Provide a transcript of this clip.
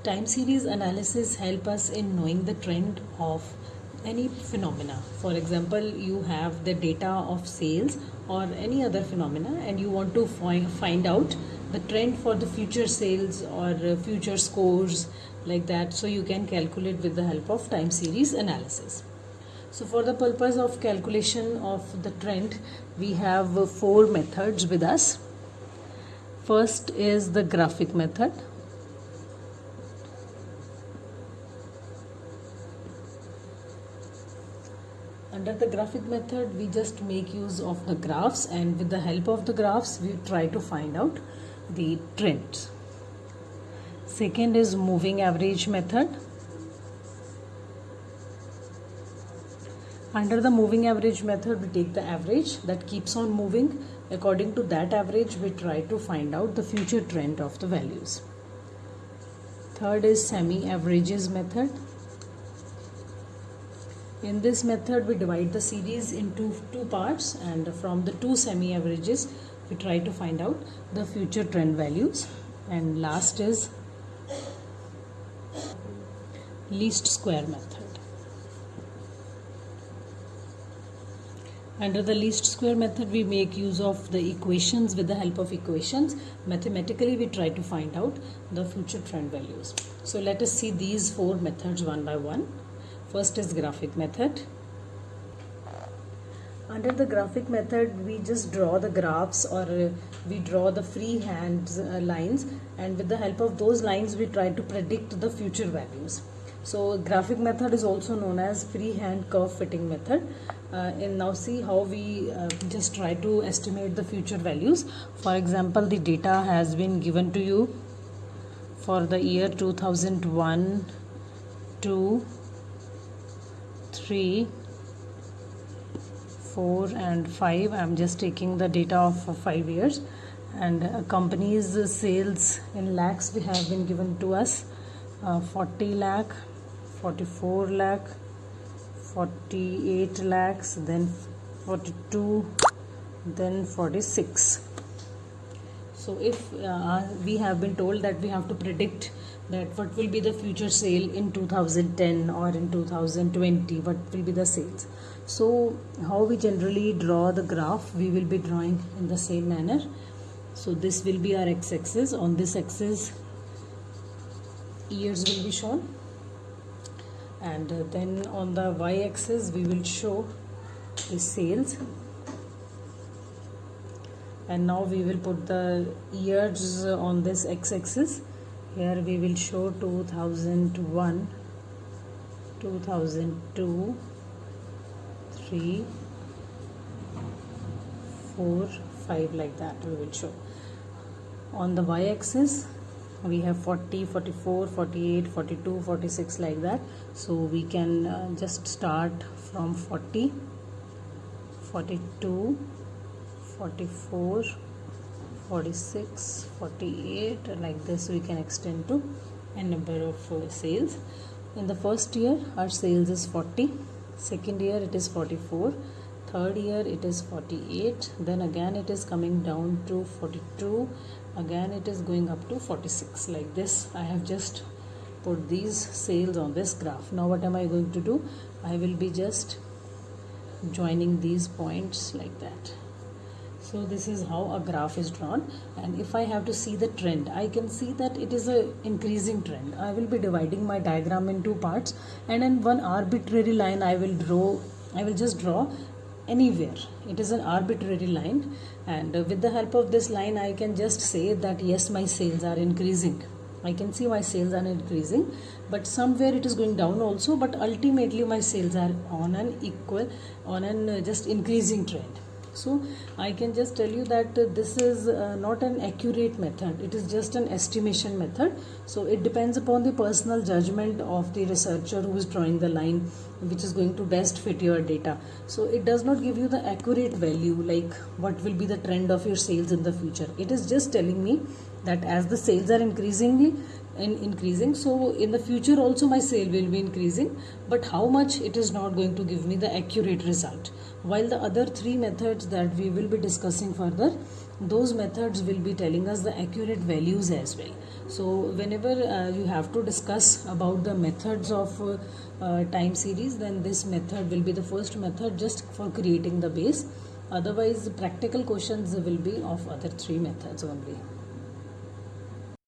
Time series analysis help us in knowing the trend of any phenomena. For example, you have the data of sales or any other phenomena and you want to find out the trend for the future sales or future scores like that. So you can calculate with the help of time series analysis. So for the purpose of calculation of the trend, we have four methods with us. First is the graphic method. Under the graphic method, we just make use of the graphs, and with the help of the graphs, we try to find out the trends. Second is moving average method. Under the moving average method, we take the average that keeps on moving. According to that average, we try to find out the future trend of the values. Third is semi-averages method. In this method, we divide the series into two parts, and from the two semi-averages, we try to find out the future trend values. And last is least square method. Under the least square method, we make use of the equations. With the help of equations, mathematically we try to find out the future trend values. So let us see these four methods one by one. First is graphic method. Under the graphic method, we just draw the graphs or we draw the freehand lines, and with the help of those lines we try to predict the future values. So graphic method is also known as freehand curve fitting method. And now see how we just try to estimate the future values. For example, the data has been given to you for the year 2001, 2, 3, 4 and 5. I'm just taking the data of 5 years, and company's sales in lakhs we have been given to us. 40 lakh, 44 lakh, 48 lakhs, then 42, then 46. So if we have been told that we have to predict that what will be the future sale in 2010 or in 2020, what will be the sales. So how we generally draw the graph, we will be drawing in the same manner. So this will be our x-axis. On this axis, years will be shown, and then on the y-axis we will show the sales. And now we will put the years on this x-axis. Here we will show 2001, 2002, 3, 4, 5 like that we will show. On the y-axis we have 40, 44, 48, 42, 46 like that. So we can just start from 40, 42, 44, 46, 48, like this we can extend to a number of sales. In the first year our sales is 40, second year it is 44, third year it is 48, then again it is coming down to 42, again it is going up to 46. Like this I have just put these sales on this graph. Now what am I going to do? I will be just joining these points like that. So this is how a graph is drawn, and if I have to see the trend, I can see that it is a increasing trend. I will be dividing my diagram in two parts, and in one arbitrary line I will just draw anywhere. It is an arbitrary line, and with the help of this line I can just say that yes, my sales are increasing. I can see my sales are increasing, but somewhere it is going down also, but ultimately my sales are on an just increasing trend. So I can just tell you that this is not an accurate method, it is just an estimation method. So it depends upon the personal judgment of the researcher who is drawing the line which is going to best fit your data. So it does not give you the accurate value like what will be the trend of your sales in the future. It is just telling me that as the sales are increasing, so in the future also my sale will be increasing, but how much, it is not going to give me the accurate result. While the other three methods that we will be discussing further, those methods will be telling us the accurate values as well. So whenever you have to discuss about the methods of time series, then this method will be the first method just for creating the base. Otherwise practical questions will be of other three methods only.